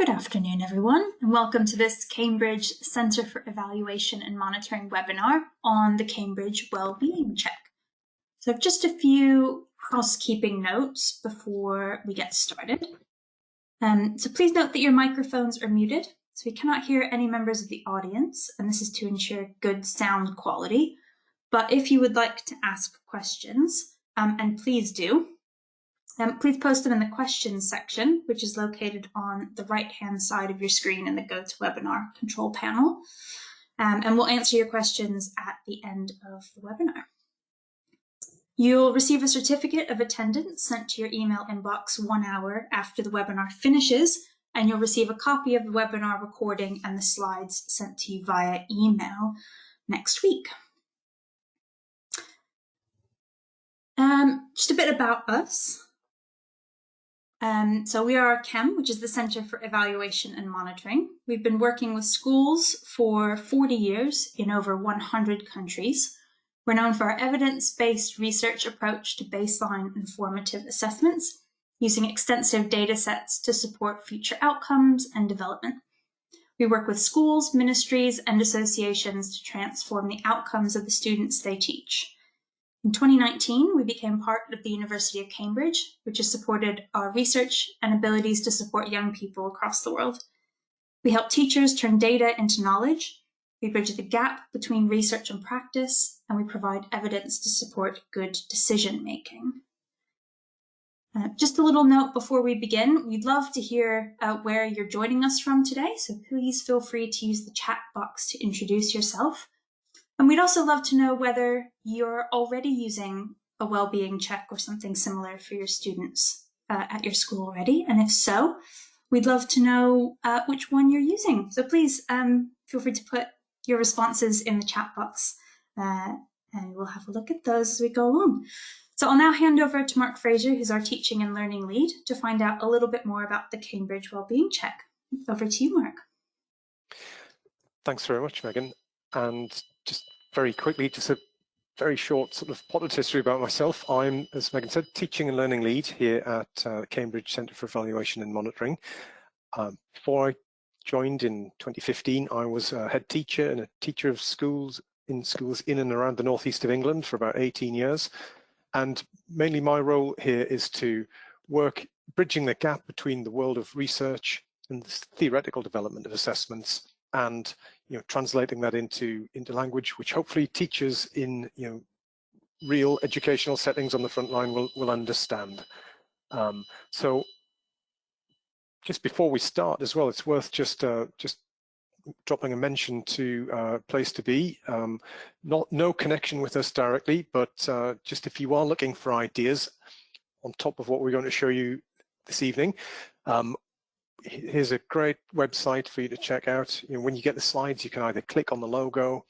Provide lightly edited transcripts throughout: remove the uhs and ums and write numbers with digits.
Good afternoon, everyone, and welcome to this Cambridge Centre for Evaluation and Monitoring webinar on the Cambridge Wellbeing Check. So just a few housekeeping notes before we get started. So please note that your microphones are muted, so we cannot hear any members of the audience, and this is to ensure good sound quality. But if you would like to ask questions, and please do, please post them in the questions section, which is located on the right-hand side of your screen in the GoToWebinar control panel. And we'll answer your questions at the end of the webinar. You'll receive a certificate of attendance sent to your email inbox 1 hour after the webinar finishes, and you'll receive a copy of the webinar recording and the slides sent to you via email next week. Just a bit about us. So we are CHEM, which is the Centre for Evaluation and Monitoring. We've been working with schools for 40 years in over 100 countries. We're known for our evidence-based research approach to baseline and formative assessments, using extensive data sets to support future outcomes and development. We work with schools, ministries, and associations to transform the outcomes of the students they teach. In 2019, we became part of the University of Cambridge, which has supported our research and abilities to support young people across the world. We help teachers turn data into knowledge, we bridge the gap between research and practice, and we provide evidence to support good decision-making. Just a little note before we begin, we'd love to hear where you're joining us from today, so please feel free to use the chat box to introduce yourself. And we'd also love to know whether you're already using a wellbeing check or something similar for your students at your school already. And if so, we'd love to know which one you're using. So please feel free to put your responses in the chat box and we'll have a look at those as we go along. So I'll now hand over to Mark Frazer, who's our teaching and learning lead, to find out a little bit more about the Cambridge Wellbeing Check. Over to you, Mark. Thanks very much, Megan. And just very quickly, just a very short sort of potted history about myself. I'm, as Megan said, teaching and learning lead here at Cambridge Centre for Evaluation and Monitoring. Before I joined in 2015, I was a head teacher and a teacher of schools in and around the northeast of England for about 18 years. And mainly my role here is to work bridging the gap between the world of research and the theoretical development of assessments, and translating that into language which hopefully teachers in real educational settings on the front line will understand. So just before we start as well, it's worth just dropping a mention to Place to Be. No connection with us directly, but just if you are looking for ideas on top of what we're going to show you this evening, here's a great website for you to check out. When you get the slides, you can either click on the logo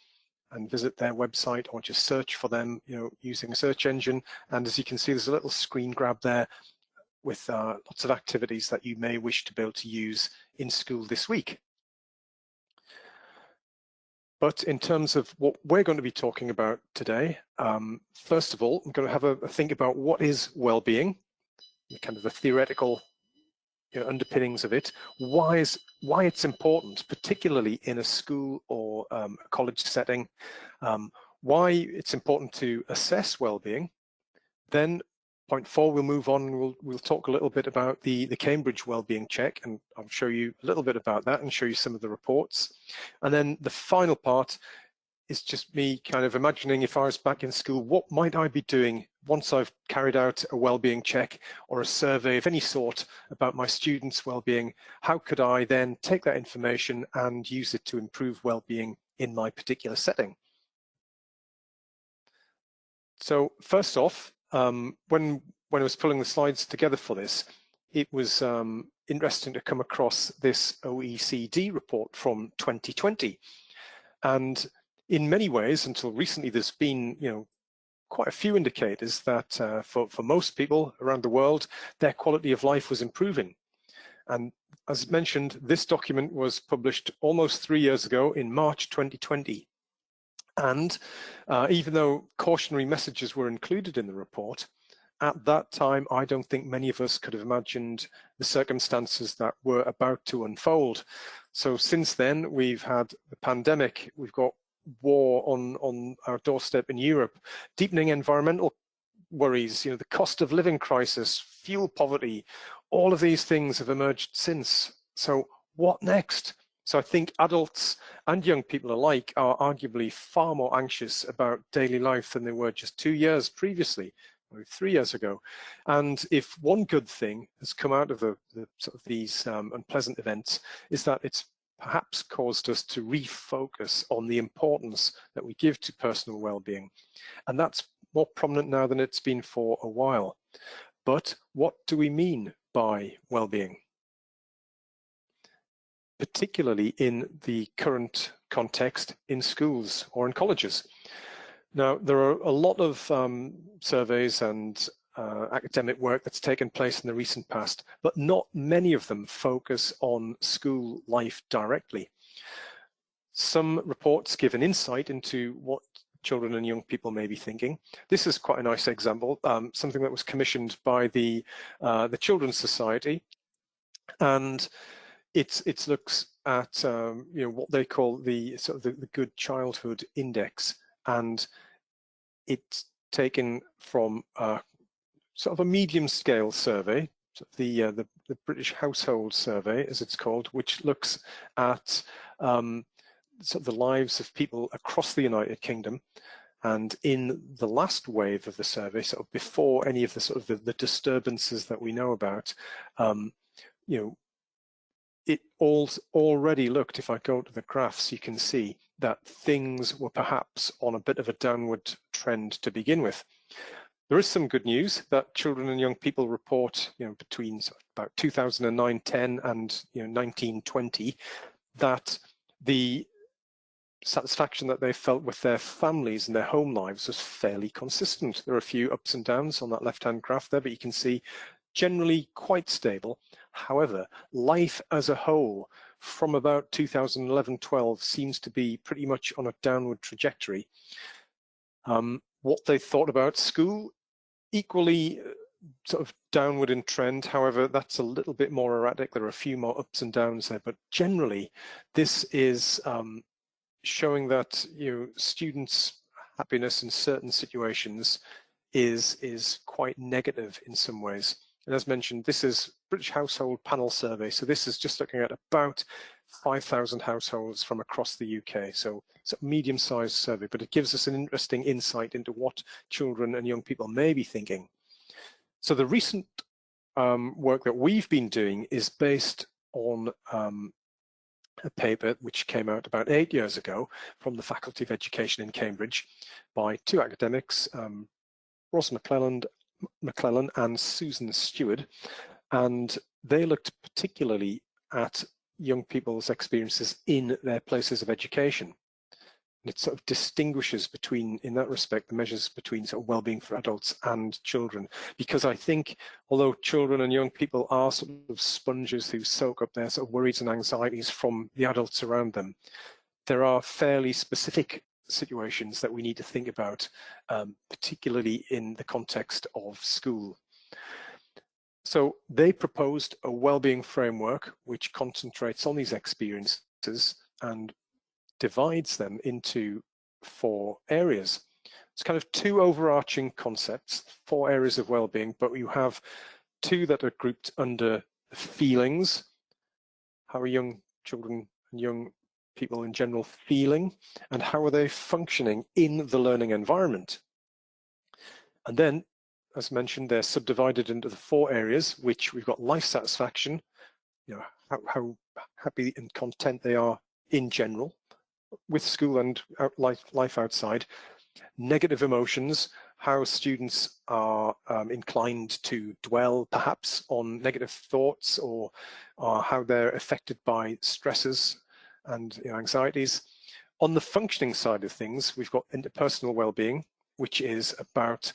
and visit their website, or just search for them, using a search engine. And as you can see, there's a little screen grab there with lots of activities that you may wish to be able to use in school this week. But in terms of what we're going to be talking about today, first of all, I'm going to have a think about what is well-being, kind of the theoretical underpinnings of it, why it's important, particularly in a school or a college setting, why it's important to assess well-being. Then point 4, we'll move on and we'll talk a little bit about the Cambridge Wellbeing Check, and I'll show you a little bit about that and show you some of the reports. And then the final part is just me kind of imagining, if I was back in school, what might I be doing once I've carried out a wellbeing check or a survey of any sort about my students' wellbeing? How could I then take that information and use it to improve wellbeing in my particular setting? So first off, when I was pulling the slides together for this, it was interesting to come across this OECD report from 2020. And in many ways, until recently, there's been quite a few indicators that for most people around the world, their quality of life was improving. And as mentioned, this document was published almost 3 years ago in March 2020. And even though cautionary messages were included in the report, at that time, I don't think many of us could have imagined the circumstances that were about to unfold. So since then, we've had the pandemic, we've got war on our doorstep in Europe, deepening environmental worries, the cost of living crisis, fuel poverty, all of these things have emerged since. So what next? So I think adults and young people alike are arguably far more anxious about daily life than they were just 2 years previously, or 3 years ago. And if one good thing has come out of the sort of these unpleasant events, is that it's perhaps caused us to refocus on the importance that we give to personal well-being. And that's more prominent now than it's been for a while. But what do we mean by well-being? Particularly in the current context in schools or in colleges. Now, there are a lot of surveys and academic work that's taken place in the recent past, but not many of them focus on school life directly. Some reports give an insight into what children and young people may be thinking. This is quite a nice example, something that was commissioned by the Children's Society, and it looks at what they call the sort of the Good Childhood Index, and it's taken from sort of a medium scale survey, the British Household Survey, as it's called, which looks at sort of the lives of people across the United Kingdom. And in the last wave of the survey, sort of before any of the sort of the disturbances that we know about, it already looked, if I go to the graphs, you can see that things were perhaps on a bit of a downward trend to begin with. There is some good news that children and young people report, between about 2009-10 and 19-20, that the satisfaction that they felt with their families and their home lives was fairly consistent. There are a few ups and downs on that left-hand graph there, but you can see generally quite stable. However, life as a whole from about 2011-12 seems to be pretty much on a downward trajectory. What they thought about school, equally sort of downward in trend. However, that's a little bit more erratic. There are a few more ups and downs there, but generally this is showing that students' happiness in certain situations is quite negative in some ways. And as mentioned, this is British Household Panel Survey, so this is just looking at about 5,000 households from across the UK. So it's a medium-sized survey, but it gives us an interesting insight into what children and young people may be thinking. So the recent work that we've been doing is based on a paper which came out about 8 years ago from the Faculty of Education in Cambridge by two academics, Ross McClellan and Susan Stewart, and they looked particularly at young people's experiences in their places of education. And it sort of distinguishes between, in that respect, the measures between sort of well-being for adults and children. Because I think, although children and young people are sort of sponges who soak up their sort of worries and anxieties from the adults around them, there are fairly specific situations that we need to think about, particularly in the context of school. So they proposed a well-being framework which concentrates on these experiences and divides them into 4 areas. It's kind of 2 overarching concepts, 4 areas of well-being, but you have 2 that are grouped under feelings. How are young children and young people in general feeling, and how are they functioning in the learning environment? And then, as mentioned, they're subdivided into the 4 areas, which we've got life satisfaction, how happy and content they are in general with school and life outside. Negative emotions, how students are inclined to dwell perhaps on negative thoughts, or how they're affected by stresses and anxieties. On the functioning side of things, we've got interpersonal well-being, which is about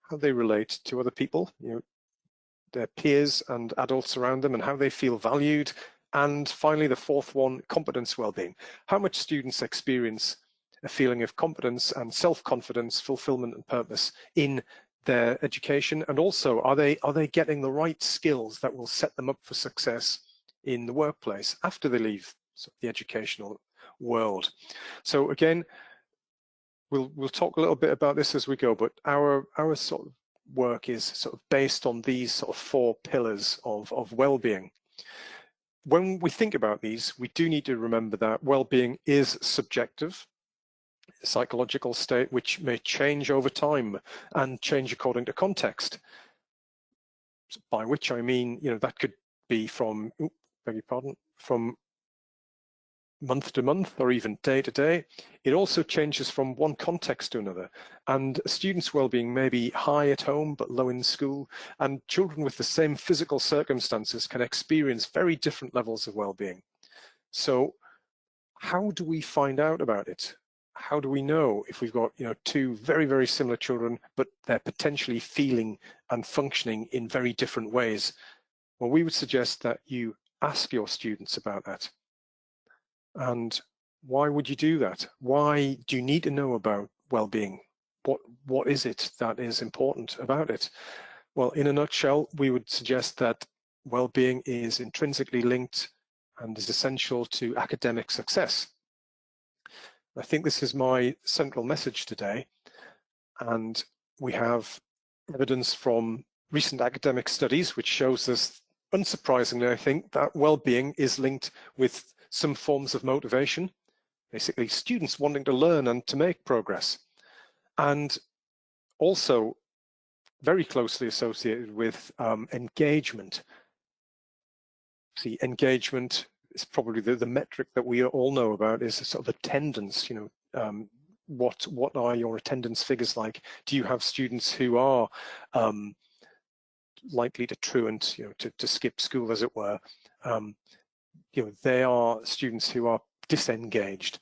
how they relate to other people, their peers and adults around them, and how they feel valued. And finally, the 4th one, competence well-being, how much students experience a feeling of competence and self-confidence, fulfillment and purpose in their education, and also are they getting the right skills that will set them up for success in the workplace after they leave the educational world. So again, we'll talk a little bit about this as we go, but our sort of work is sort of based on these sort of 4 pillars of well-being. When we think about these, we do need to remember that well-being is subjective, a psychological state which may change over time and change according to context. By which I mean, that could be from, beg your pardon, from month to month or even day to day. It also changes from one context to another, and a student's well-being may be high at home but low in school, and children with the same physical circumstances can experience very different levels of well-being. So how do we find out about it? How do we know if we've got 2 very, very similar children, but they're potentially feeling and functioning in very different ways? Well, we would suggest that you ask your students about that. And why would you do that? Why do you need to know about well-being? What is it that is important about it? Well, in a nutshell, we would suggest that well-being is intrinsically linked and is essential to academic success. I think this is my central message today, and we have evidence from recent academic studies which shows us, unsurprisingly, I think, that well-being is linked with some forms of motivation, basically students wanting to learn and to make progress, and also very closely associated with engagement. See, engagement is probably the metric that we all know about, is a sort of attendance. What are your attendance figures like? Do you have students who are likely to truant, to skip school, as it were? They are students who are disengaged.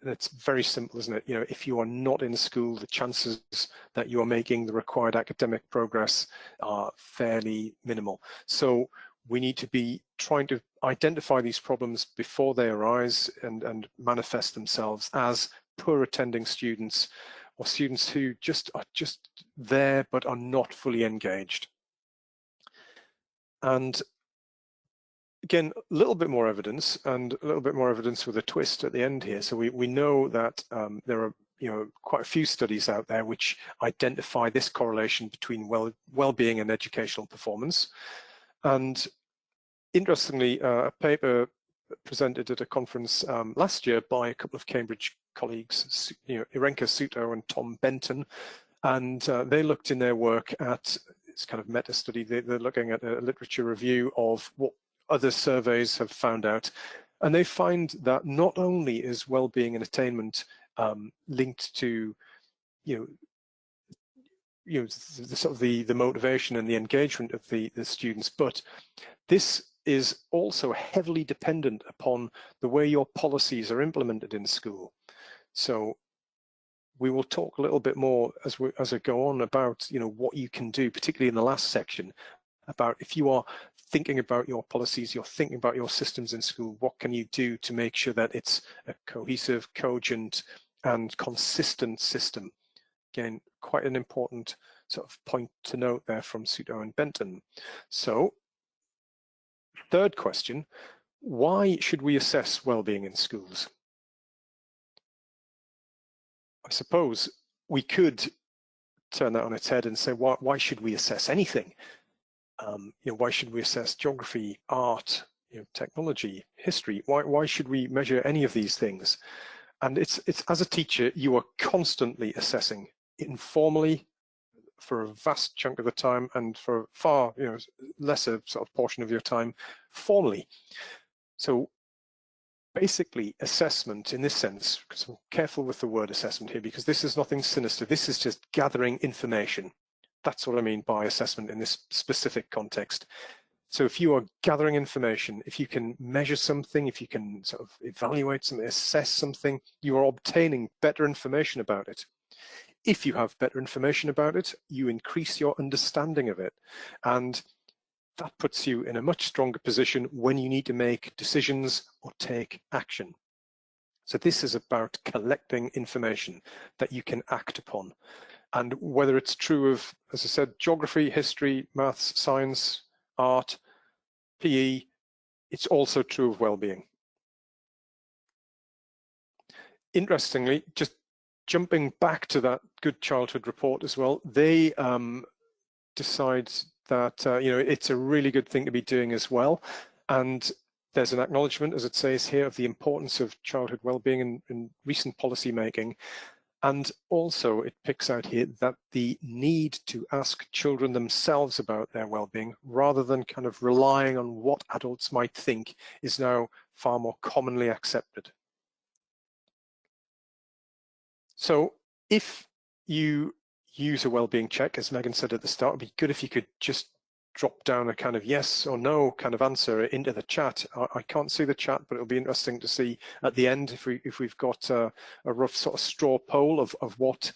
It's very simple, isn't it? If you are not in school, the chances that you are making the required academic progress are fairly minimal. So we need to be trying to identify these problems before they arise and manifest themselves as poor attending students, or students who are just there but are not fully engaged. And again, a little bit more evidence, and a little bit more evidence with a twist at the end here. So we know that there are quite a few studies out there which identify this correlation between well-being and educational performance. And interestingly, a paper presented at a conference last year by a couple of Cambridge colleagues, Irenka Suto and Tom Benton, and they looked in their work at this kind of meta study. They're looking at a literature review of what other surveys have found out, and they find that not only is well-being and attainment linked to the sort of the motivation and the engagement of the students, but this is also heavily dependent upon the way your policies are implemented in school. So we will talk a little bit more as I go on about what you can do, particularly in the last section, about if you are thinking about your policies, you're thinking about your systems in school, what can you do to make sure that it's a cohesive, cogent, and consistent system? Again, quite an important sort of point to note there from Suto and Benton. So, third question, why should we assess well-being in schools? I suppose we could turn that on its head and say, why should we assess anything? Why should we assess geography, art, technology, history? Why should we measure any of these things? And it's as a teacher, you are constantly assessing informally for a vast chunk of the time, and for far lesser sort of portion of your time formally. So basically, assessment in this sense, because I'm careful with the word assessment here, because this is nothing sinister. This is just gathering information. That's what I mean by assessment in this specific context. So if you are gathering information, if you can measure something, if you can sort of evaluate something, assess something, you are obtaining better information about it. If you have better information about it, you increase your understanding of it. And that puts you in a much stronger position when you need to make decisions or take action. So this is about collecting information that you can act upon. And whether it's true of, as I said, geography, history, maths, science, art, PE, it's also true of well-being. Interestingly, just jumping back to that Good Childhood report as well, they decide that it's a really good thing to be doing as well. And there's an acknowledgement, as it says here, of the importance of childhood well-being in recent policy making. And also it picks out here that the need to ask children themselves about their well-being rather than kind of relying on what adults might think is now far more commonly accepted. So if you use a well-being check, as Megan said at the start, it'd be good if you could just drop down a kind of yes or no kind of answer into the chat. I can't see the chat, but it'll be interesting to see at the end if we've got a rough sort of straw poll of what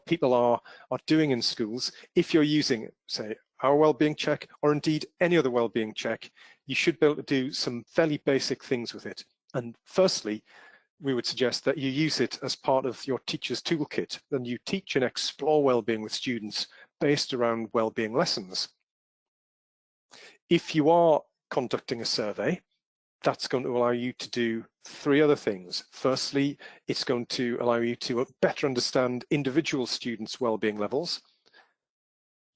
people are doing in schools. If you're using, say, our well-being check, or indeed any other well-being check, you should be able to do some fairly basic things with it. And firstly, we would suggest that you use it as part of your teacher's toolkit, and you teach and explore well-being with students based around well-being lessons. If you are conducting a survey, that's going to allow you to do three other things. Firstly, it's going to allow you to better understand individual students' well-being levels.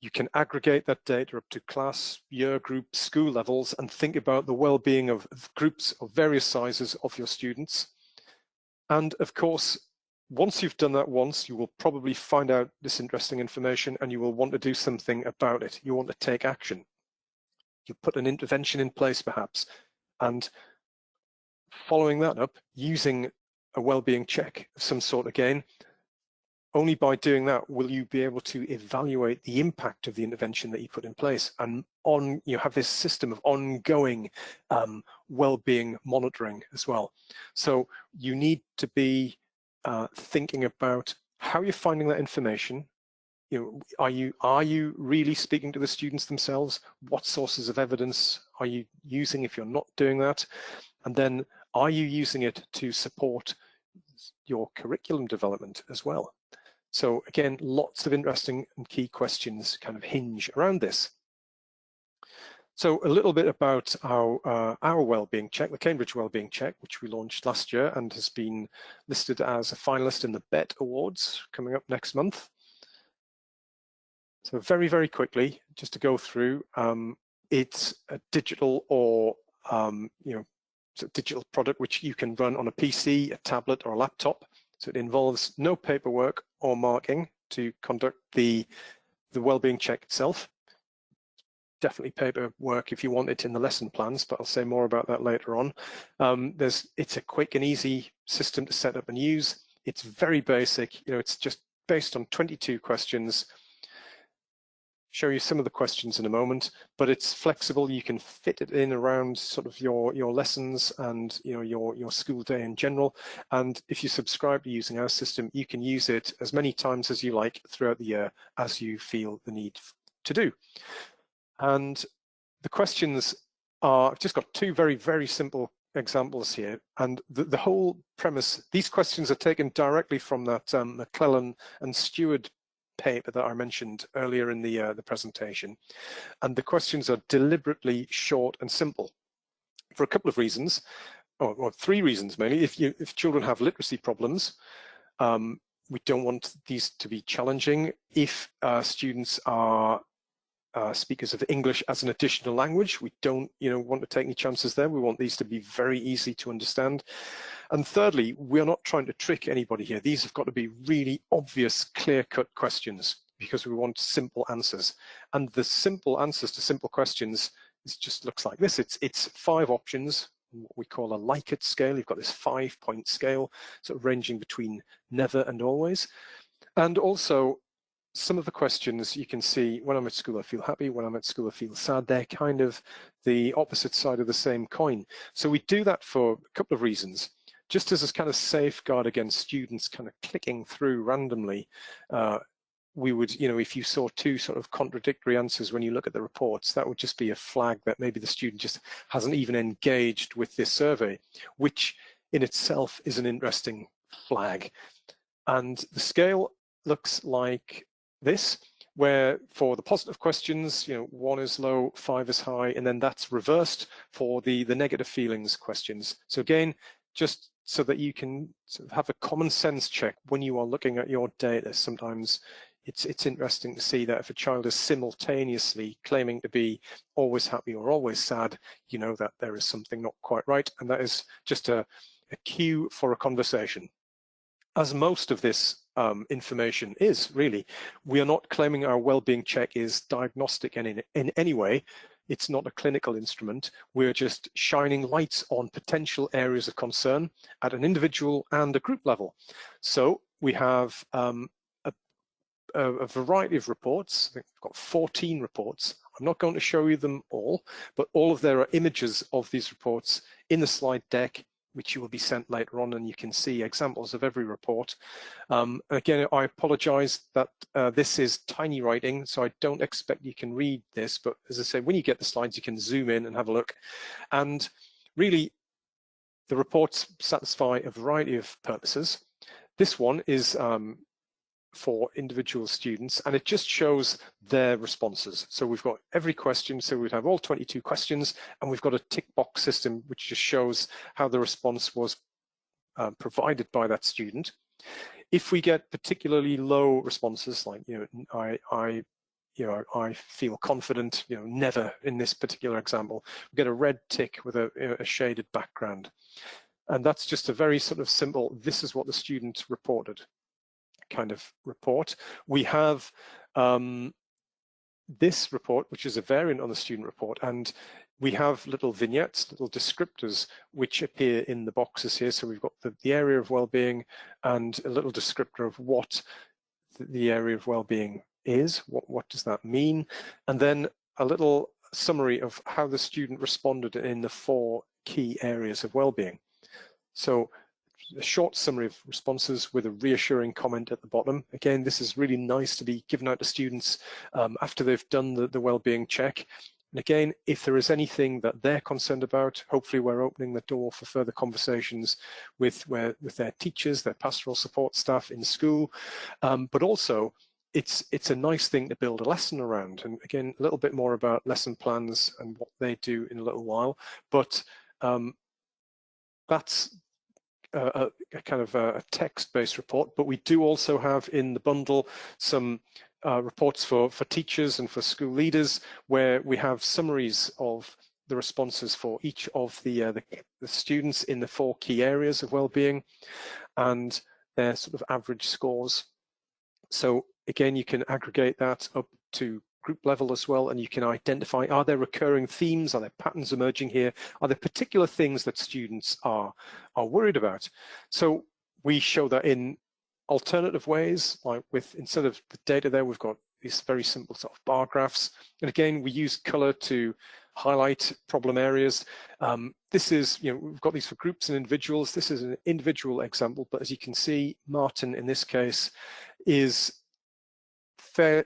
You can aggregate that data up to class, year group, school levels, and think about the well-being of groups of various sizes of your students. And of course, once you've done that once, you will probably find out this interesting information and you will want to do something about it. You want to take action. You put an intervention in place perhaps, and following that up, using a well-being check of some sort again, only by doing that will you be able to evaluate the impact of the intervention that you put in place, and you have this system of ongoing well-being monitoring as well. So you need to be thinking about how you're finding that information. Are you really speaking to the students themselves? What sources of evidence are you using if you're not doing that? And then are you using it to support your curriculum development as well? So again, lots of interesting and key questions kind of hinge around this. So a little bit about our Wellbeing Check, the Cambridge Wellbeing Check, which we launched last year and has been listed as a finalist in the BET Awards coming up next month. So very, very quickly, just to go through, it's a digital or it's a digital product which you can run on a PC, a tablet, or a laptop. So it involves no paperwork or marking to conduct the wellbeing check itself. Definitely paperwork if you want it in the lesson plans, but I'll say more about that later on. It's a quick and easy system to set up and use. It's very basic. It's just based on 22 questions. Show you some of the questions in a moment, but it's flexible. You can fit it in around sort of your lessons and your school day in general. And if you subscribe to using our system, you can use it as many times as you like throughout the year as you feel the need to do. And the questions are, I've just got two very, very simple examples here. And the whole premise, these questions are taken directly from that McClellan and Stewart paper that I mentioned earlier in the presentation. And the questions are deliberately short and simple for a couple of reasons, or three reasons mainly. If children have literacy problems, we don't want these to be challenging. If students are speakers of English as an additional language, we don't want to take any chances there. We want these to be very easy to understand. And thirdly, we're not trying to trick anybody here. These have got to be really obvious, clear-cut questions because we want simple answers. And the simple answers to simple questions just looks like this. It's 5 options, what we call a Likert scale. You've got this 5-point scale, sort of ranging between never and always. And also, some of the questions you can see, when I'm at school I feel happy, when I'm at school I feel sad. They're kind of the opposite side of the same coin. So we do that for a couple of reasons. Just as a kind of safeguard against students kind of clicking through randomly, we would, if you saw 2 sort of contradictory answers when you look at the reports, that would just be a flag that maybe the student just hasn't even engaged with this survey, which in itself is an interesting flag. And the scale looks like this, where for the positive questions, 1 is low, 5 is high, and then that's reversed for the negative feelings questions. So again, just so that you can sort of have a common sense check when you are looking at your data. Sometimes it's interesting to see that if a child is simultaneously claiming to be always happy or always sad, you know that there is something not quite right, and that is just a cue for a conversation. As most of this information is, really, we are not claiming our well-being check is diagnostic in any way. It's not a clinical instrument. We're just shining lights on potential areas of concern at an individual and a group level. So we have a variety of reports. I think we've got 14 reports. I'm not going to show you them all, but all of there are images of these reports in the slide deck, which you will be sent later on, and you can see examples of every report. Again, I apologize that this is tiny writing, so I don't expect you can read this, but as I say, when you get the slides, you can zoom in and have a look. And really, the reports satisfy a variety of purposes. This one is for individual students, and it just shows their responses. So we've got every question, so we'd have all 22 questions, and we've got a tick box system which just shows how the response was provided by that student. If we get particularly low responses, like I feel confident, never in this particular example, we get a red tick with a shaded background, and that's just a very sort of simple, this is what the student reported kind of report. We have this report, which is a variant on the student report, and we have little vignettes, little descriptors, which appear in the boxes here. So we've got the area of well-being and a little descriptor of what the area of well-being is, what does that mean, and then a little summary of how the student responded in the 4 key areas of well-being. So a short summary of responses with a reassuring comment at the bottom. Again, this is really nice to be given out to students after they've done the well-being check. And again, if there is anything that they're concerned about, hopefully we're opening the door for further conversations with their teachers, their pastoral support staff in school, but also it's a nice thing to build a lesson around. And again, a little bit more about lesson plans and what they do in a little while, but that's a kind of a text-based report, but we do also have in the bundle some reports for teachers and for school leaders, where we have summaries of the responses for each of the students in the 4 key areas of well-being and their sort of average scores. So again, you can aggregate that up to group level as well, and you can identify, are there recurring themes, are there patterns emerging here, are there particular things that students are worried about. So we show that in alternative ways, like instead of the data there, we've got these very simple sort of bar graphs, and again we use color to highlight problem areas. This is, we've got these for groups and individuals. This is an individual example, but as you can see, Martin in this case is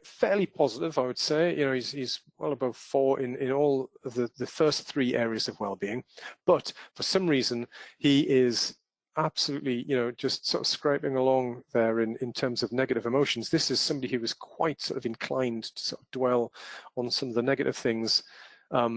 fairly positive, I would say. He's well above 4 in all of the first 3 areas of well-being, but for some reason he is absolutely, just sort of scraping along there in terms of negative emotions. This is somebody who was quite sort of inclined to sort of dwell on some of the negative things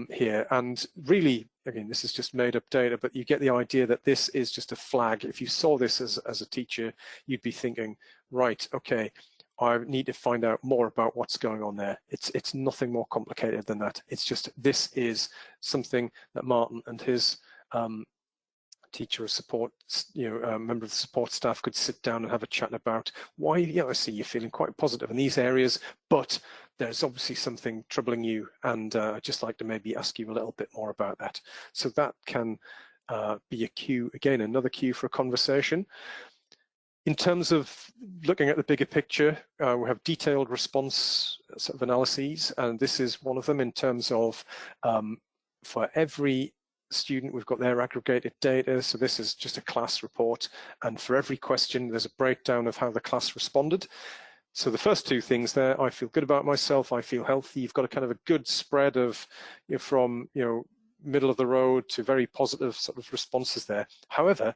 here. And really, again, this is just made up data, but you get the idea that this is just a flag. If you saw this as a teacher, you'd be thinking, right, okay, I need to find out more about what's going on there. It's nothing more complicated than that. It's just, this is something that Martin and his teacher or support, member of the support staff could sit down and have a chat about. Why, I see you're feeling quite positive in these areas, but there's obviously something troubling you, and I'd just like to maybe ask you a little bit more about that. So that can be a cue, again, another cue for a conversation. In terms of looking at the bigger picture, we have detailed response sort of analyses, and this is one of them in terms of for every student, we've got their aggregated data. So this is just a class report, and for every question, there's a breakdown of how the class responded. So the first 2 things there, I feel good about myself, I feel healthy. You've got a kind of a good spread of from middle of the road to very positive sort of responses there. However,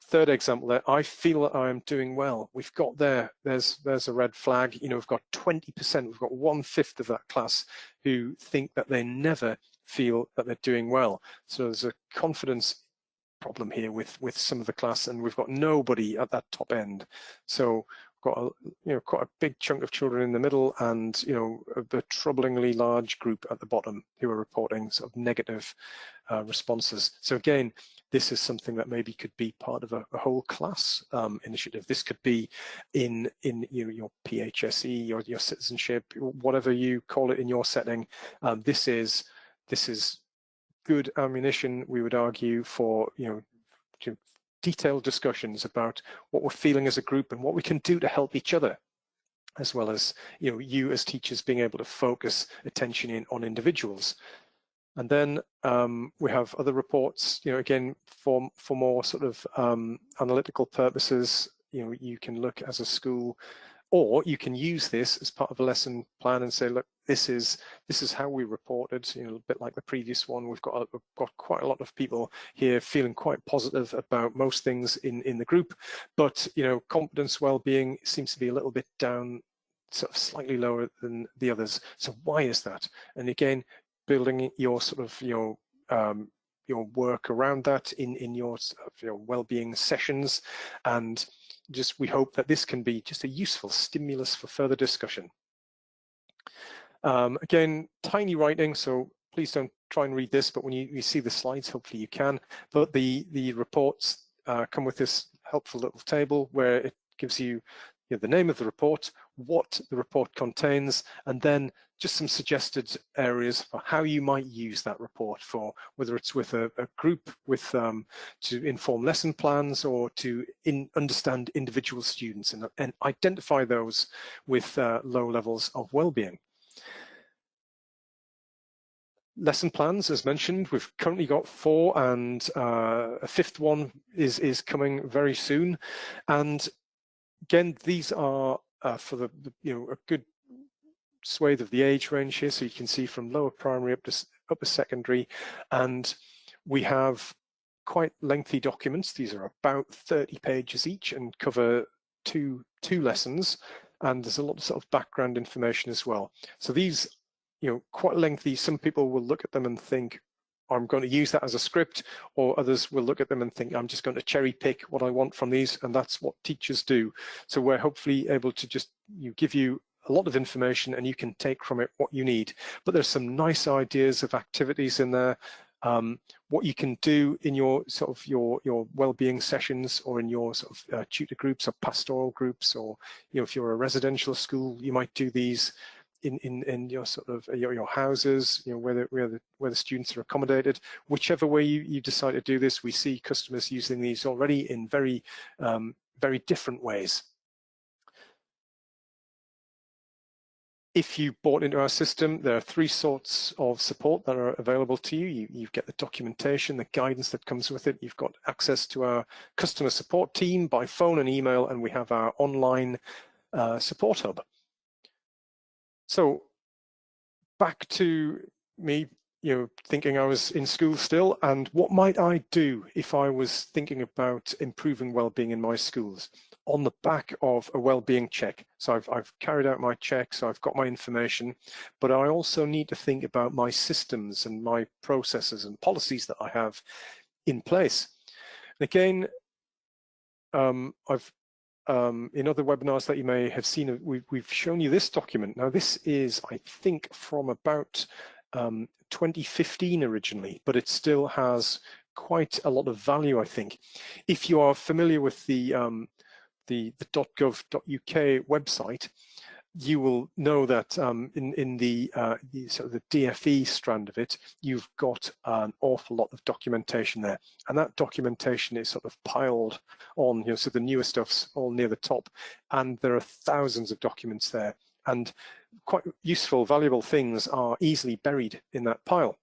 third example there, I feel that I am doing well. We've got there's a red flag. You know, we've got 20%, we've got 1/5 of that class who think that they never feel that they're doing well. So there's a confidence problem here with some of the class, and we've got nobody at that top end. So we've got quite a big chunk of children in the middle, and a troublingly large group at the bottom who are reporting sort of negative responses. So again, this is something that maybe could be part of a whole class initiative. This could be in your PHSE or your citizenship, whatever you call it in your setting. This is good ammunition, we would argue, for detailed discussions about what we're feeling as a group and what we can do to help each other, as well as you as teachers being able to focus attention in on individuals. And then we have other reports, again, for more sort of analytical purposes. You can look as a school, or you can use this as part of a lesson plan and say, look, this is how we reported. A bit like the previous one, we've got quite a lot of people here feeling quite positive about most things in the group, but competence, well-being seems to be a little bit down, sort of slightly lower than the others. So why is that? And again, building your sort of your work around that in your well-being sessions, and we hope that this can be just a useful stimulus for further discussion. Again, tiny writing, so please don't try and read this, but when you see the slides, hopefully you can. But the reports come with this helpful little table where it gives you the name of the report, what the report contains, and then just some suggested areas for how you might use that report, for whether it's with a group with to inform lesson plans, or to understand individual students and identify those with low levels of well-being. Lesson plans, as mentioned, we've currently got 4, and a 5th one is coming very soon. And again, these are for the a good swathe of the age range here, so you can see from lower primary up to upper secondary, and we have quite lengthy documents. These are about 30 pages each and cover two lessons, and there's a lot of sort of background information as well. So these, quite lengthy. Some people will look at them and think, I'm going to use that as a script, or others will look at them and think, I'm just going to cherry pick what I want from these, and that's what teachers do. So we're hopefully able to just give you a lot of information, and you can take from it what you need. But there's some nice ideas of activities in there, what you can do in your sort of your well-being sessions, or in your sort of tutor groups or pastoral groups, or if you're a residential school, you might do these in your sort of your houses, where the students are accommodated. Whichever way you decide to do this, we see customers using these already in very different ways. If you bought into our system, there are 3 sorts of support that are available to you. You get the documentation, the guidance that comes with it. You've got access to our customer support team by phone and email, and we have our online support hub. So back to me, thinking I was in school still, and what might I do if I was thinking about improving well-being in my schools on the back of a well-being check. So I've carried out my check, so I've got my information, but I also need to think about my systems and my processes and policies that I have in place. And again, I've in other webinars that you may have seen, we've shown you this document. Now, this is, I think, from about 2015 originally, but it still has quite a lot of value, I think. If you are familiar with the .gov.uk website, you will know that in the sort of the DFE strand of it, you've got an awful lot of documentation there, and that documentation is sort of piled on. So the newer stuff's all near the top, and there are thousands of documents there, and quite useful, valuable things are easily buried in that pile.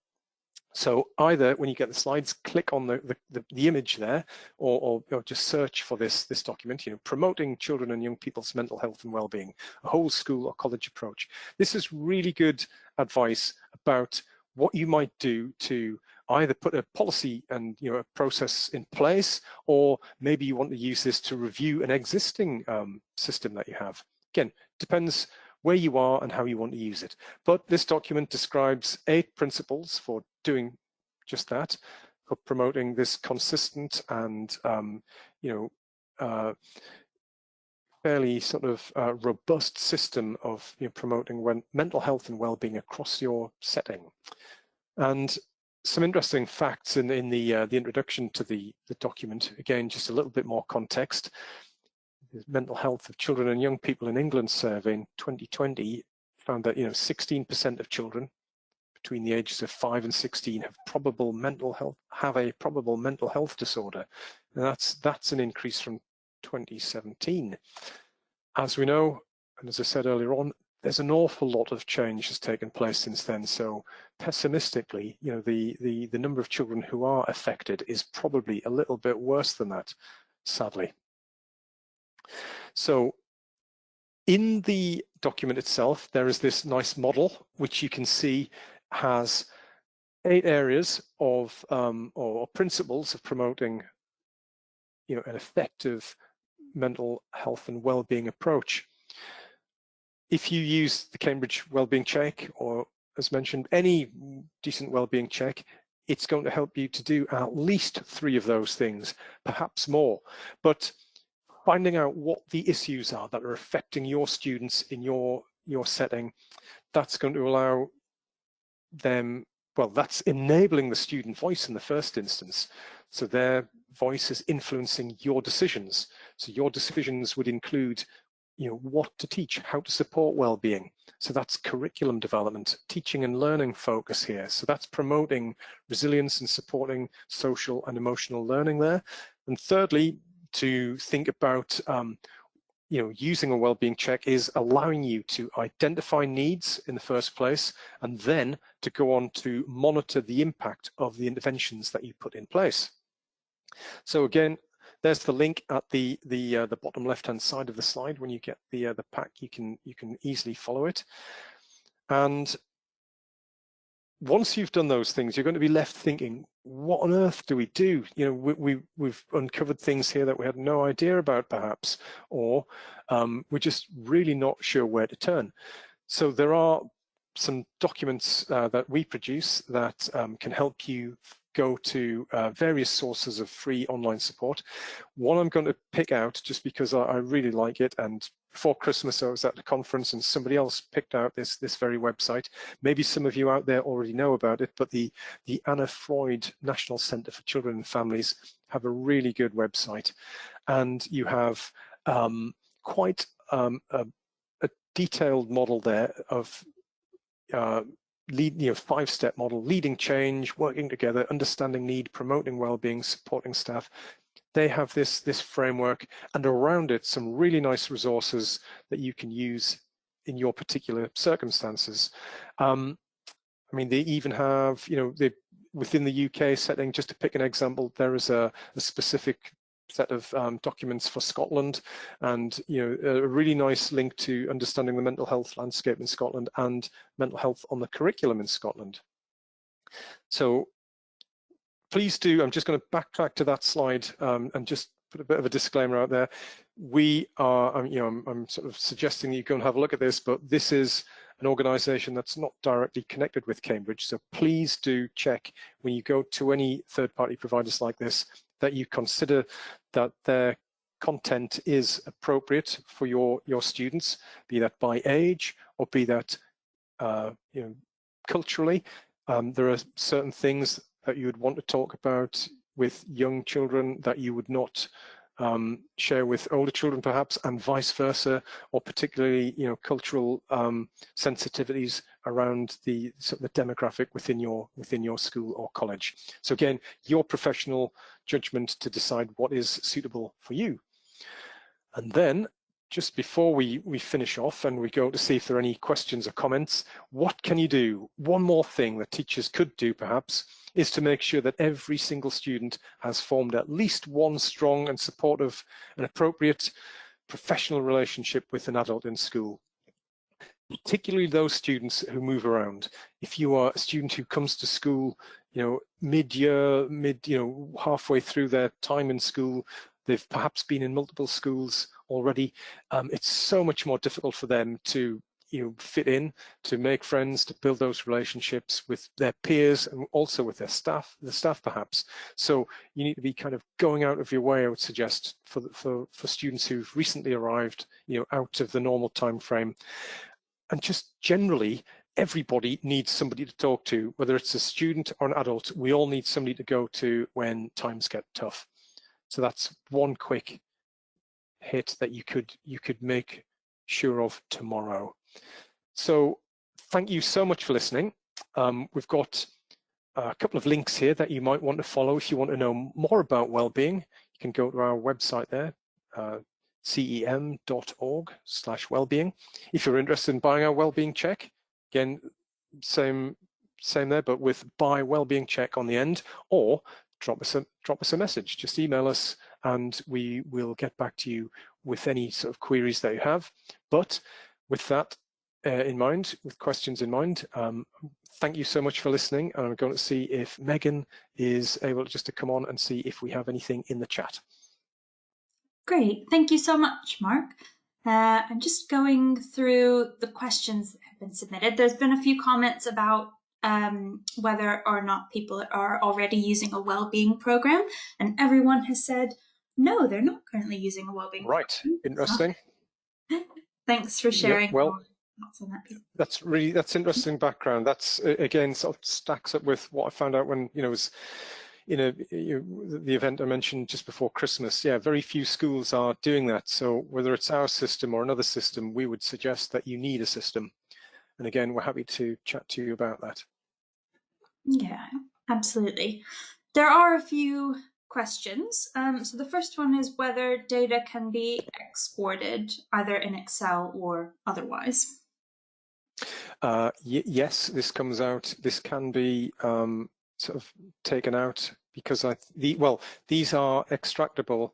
So either when you get the slides, click on the image there, or just search for this document, promoting children and young people's mental health and well-being, a whole school or college approach. This is really good advice about what you might do to either put a policy and a process in place, or maybe you want to use this to review an existing system that you have. Again, depends where you are and how you want to use it. But this document describes 8 principles for doing just that, for promoting this consistent and fairly sort of robust system of promoting mental health and well-being across your setting. And some interesting facts in the introduction to the document. Again, just a little bit more context. The Mental Health of Children and Young People in England survey in 2020 found that 16% of children between the ages of 5 and 16 have a probable mental health disorder. And that's an increase from 2017. As we know, and as I said earlier on, there's an awful lot of change has taken place since then. So pessimistically, the number of children who are affected is probably a little bit worse than that, sadly. So in the document itself, there is this nice model, which you can see has 8 areas of or principles of promoting an effective mental health and well-being approach. If you use the Cambridge Wellbeing Check, or as mentioned, any decent wellbeing check, it's going to help you to do at least 3 of those things, perhaps more. But finding out what the issues are that are affecting your students in your setting, that's going to allow them, well, that's enabling the student voice in the first instance. So their voice is influencing your decisions. So your decisions would include what to teach, how to support well-being. So that's curriculum development, teaching and learning focus here. So that's promoting resilience and supporting social and emotional learning there. And thirdly, to think about using a well-being check is allowing you to identify needs in the first place, and then to go on to monitor the impact of the interventions that you put in place. So again, there's the link at the bottom left-hand side of the slide. When you get the pack, you can easily follow it. And once you've done those things, you're going to be left thinking, what on earth do we do? We've uncovered things here that we had no idea about, perhaps, or we're just really not sure where to turn. So there are some documents that we produce that can help you go to various sources of free online support. One I'm going to pick out just because I really like it, and before Christmas I was at a conference and somebody else picked out this very website. Maybe some of you out there already know about it, but the Anna Freud National Center for Children and Families have a really good website, and you have quite a detailed model there of 5-step model: leading change, working together, understanding need, promoting well-being, supporting staff. They have this framework, and around it some really nice resources that you can use in your particular circumstances. I mean, they even have, within the UK setting, just to pick an example, there is a specific set of documents for Scotland, and a really nice link to understanding the mental health landscape in Scotland and mental health on the curriculum in Scotland. So please do, I'm just going to backtrack to that slide and just put a bit of a disclaimer out there. We are, I'm sort of suggesting that you go and have a look at this, but this is an organization that's not directly connected with Cambridge. So please do check when you go to any third-party providers like this, that you consider that their content is appropriate for your students, be that by age or be that culturally. There are certain things that you would want to talk about with young children that you would not share with older children, perhaps, and vice versa, or particularly cultural sensitivities around the demographic within your school or college. So again, your professional judgment to decide what is suitable for you. And then, just before we finish off and we go to see if there are any questions or comments, what can you do? One more thing that teachers could do, perhaps, is to make sure that every single student has formed at least one strong and supportive and appropriate professional relationship with an adult in school. particularly those students who move around. If you are a student who comes to school, mid-year, halfway through their time in school, they've perhaps been in multiple schools already, it's so much more difficult for them to fit in, to make friends, to build those relationships with their peers and also with their staff, the staff perhaps. So you need to be kind of going out of your way, I would suggest, for students who've recently arrived, out of the normal time frame. And just generally, everybody needs somebody to talk to, whether it's a student or an adult. We all need somebody to go to when times get tough. So that's one quick hit that you could make sure of tomorrow. So thank you so much for listening. We've got a couple of links here that you might want to follow if you want to know more about Wellbeing. You can go to our website there, cem.org/wellbeing. If you're interested in buying our Wellbeing check, again, same there, but with buy Wellbeing check on the end, or drop us a message. Just email us and we will get back to you with any sort of queries that you have. But with that in mind, with questions in mind, thank you so much for listening. And I'm going to see if Megan is able just to come on and see if we have anything in the chat. Great, thank you so much, Mark. I'm just going through the questions that have been submitted. There's been a few comments about whether or not people are already using a wellbeing program, and everyone has said no, they're not currently using a wellbeing program. Right, interesting. Thanks for sharing. Yep, well, that's interesting background. That's again sort of stacks up with what I found out when was the event I mentioned just before Christmas. Yeah, very few schools are doing that. So whether it's our system or another system, we would suggest that you need a system. And again, we're happy to chat to you about that. Yeah, absolutely. There are a few questions. So the first one is whether data can be exported either in Excel or otherwise. Yes, this comes out. This can be sort of taken out because these are extractable,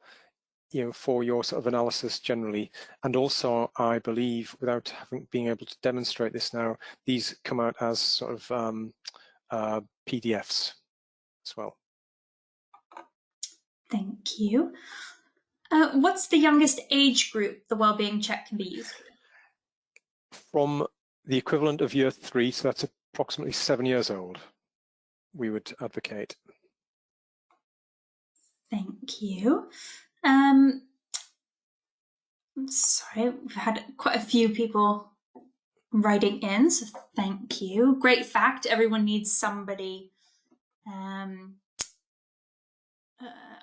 for your sort of analysis generally, and also I believe, without being able to demonstrate this now, these come out as sort of PDFs as well. Thank you. What's the youngest age group the wellbeing check can be used with? From the equivalent of year 3, so that's approximately 7 years old, we would advocate. Thank you. Sorry, we've had quite a few people writing in, so thank you. Great fact, everyone needs somebody.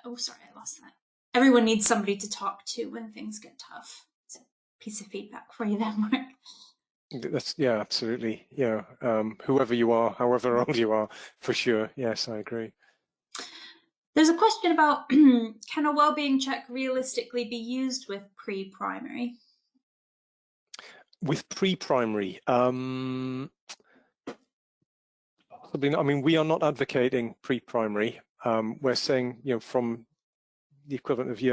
Oh, sorry, I lost that. Everyone needs somebody to talk to when things get tough. It's a piece of feedback for you there, Mark. Yeah, absolutely. Yeah, whoever you are, however old you are, for sure. Yes, I agree. There's a question about can a wellbeing check realistically be used with pre-primary? With pre-primary, I mean, we are not advocating pre-primary. We're saying, from the equivalent of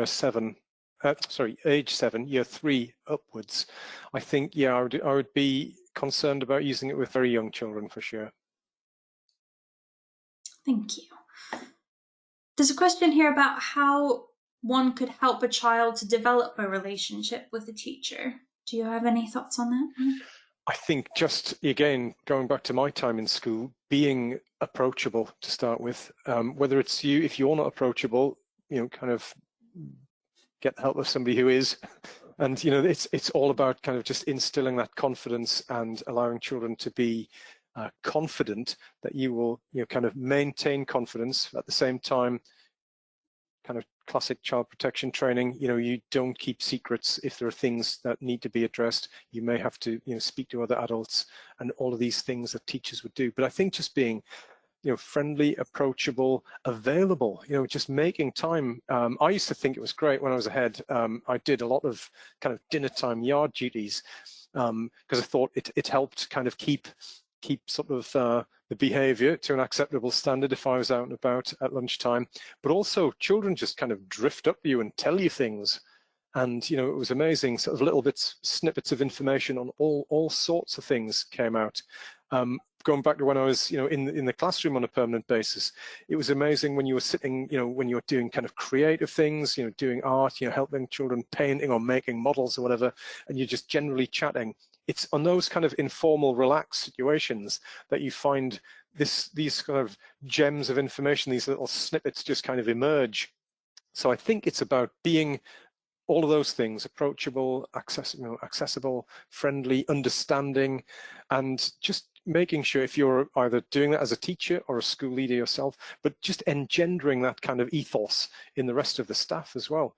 age 7, year 3 upwards. I think, yeah, I would be concerned about using it with very young children for sure. Thank you. There's a question here about how one could help a child to develop a relationship with a teacher. Do you have any thoughts on that? I think just, again, going back to my time in school, being approachable to start with, whether it's you, if you're not approachable, kind of get the help of somebody who is. And, it's all about kind of just instilling that confidence and allowing children to be confident that you will, kind of maintain confidence at the same time. Kind of classic child protection training, you don't keep secrets. If there are things that need to be addressed, you may have to, speak to other adults, and all of these things that teachers would do. But I think just being, friendly, approachable, available, just making time. I used to think it was great when I was a head. I did a lot of kind of dinner time yard duties because I thought it helped kind of keep sort of the behavior to an acceptable standard if I was out and about at lunchtime. But also children just kind of drift up you and tell you things. And, you know, it was amazing, sort of little bits, snippets of information on all sorts of things came out. Going back to when I was, you know, in the classroom on a permanent basis, it was amazing when you were sitting, you know, when you were doing kind of creative things, you know, doing art, you know, helping children painting or making models or whatever, and you're just generally chatting. It's on those kind of informal, relaxed situations that you find these kind of gems of information, these little snippets just kind of emerge. So I think it's about being all of those things: approachable, accessible, friendly, understanding, and just making sure, if you're either doing that as a teacher or a school leader yourself, but just engendering that kind of ethos in the rest of the staff as well.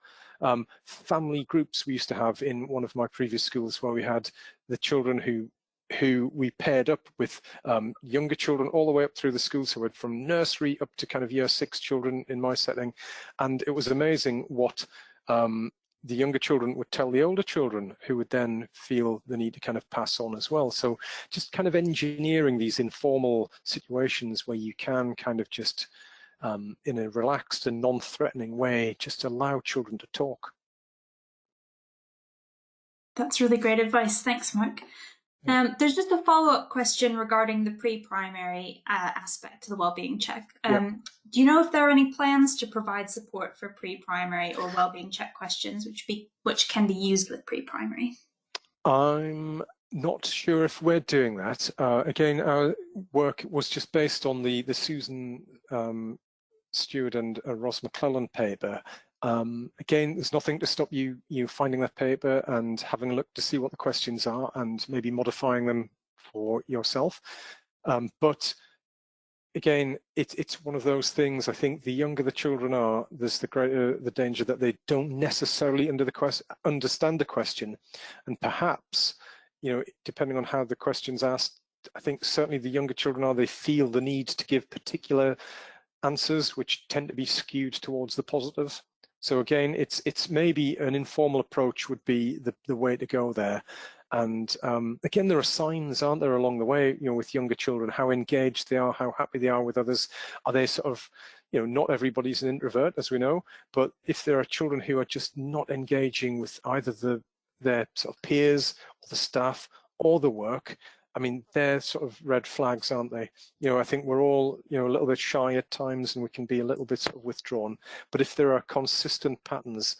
Family groups we used to have in one of my previous schools, where we had the children who we paired up with younger children all the way up through the school, so from nursery up to kind of year 6 children in my setting. And it was amazing what the younger children would tell the older children, who would then feel the need to kind of pass on as well. So just kind of engineering these informal situations where you can kind of just, in a relaxed and non-threatening way, just allow children to talk. That's really great advice. Thanks, Mark. There's just a follow-up question regarding the pre-primary aspect to the wellbeing check. Do you know if there are any plans to provide support for pre-primary or wellbeing check questions which can be used with pre-primary? I'm not sure if we're doing that. Again, our work was just based on the Susan Stewart and Ross McClellan paper. Again, there's nothing to stop you finding that paper and having a look to see what the questions are and maybe modifying them for yourself. But again, it's one of those things. I think the younger the children are, there's the greater the danger that they don't necessarily understand the question, and perhaps, you know, depending on how the question's asked, I think certainly the younger children are, they feel the need to give particular answers which tend to be skewed towards the positive. So again, it's maybe an informal approach would be the way to go there. And again, there are signs, aren't there, along the way, you know, with younger children, how engaged they are, how happy they are with others. Are they sort of, you know, not everybody's an introvert, as we know, but if there are children who are just not engaging with either their sort of peers or the staff or the work, I mean, they're sort of red flags, aren't they? You know, I think we're all, you know, a little bit shy at times, and we can be a little bit sort of withdrawn. But if there are consistent patterns,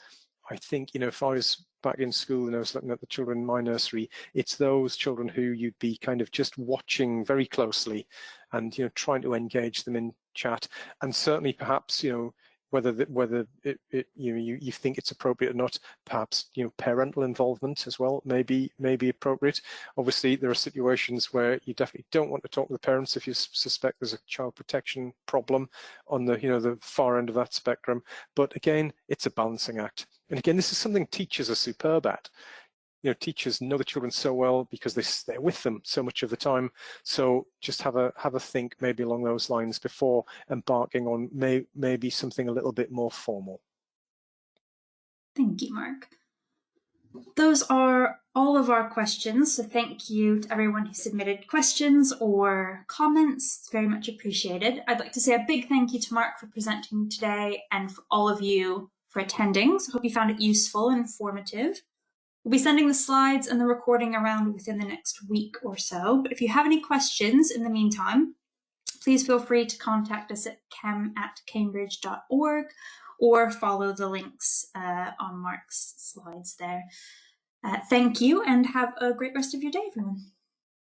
I think, you know, if I was back in school and I was looking at the children in my nursery, it's those children who you'd be kind of just watching very closely and, you know, trying to engage them in chat. And certainly perhaps, you know, whether you think it's appropriate or not, perhaps, you know, parental involvement as well may be appropriate. Obviously, there are situations where you definitely don't want to talk to the parents if you suspect there's a child protection problem on the, you know, the far end of that spectrum. But again, it's a balancing act. And again, this is something teachers are superb at. You know, teachers know the children so well because they're with them so much of the time. So just have a think maybe along those lines before embarking on maybe something a little bit more formal. Thank you, Mark. Those are all of our questions. So thank you to everyone who submitted questions or comments. It's very much appreciated. I'd like to say a big thank you to Mark for presenting today and for all of you for attending. So I hope you found it useful and informative. We'll be sending the slides and the recording around within the next week or so. But if you have any questions in the meantime, please feel free to contact us at chem@cambridge.org or follow the links on Mark's slides there. Thank you and have a great rest of your day, everyone.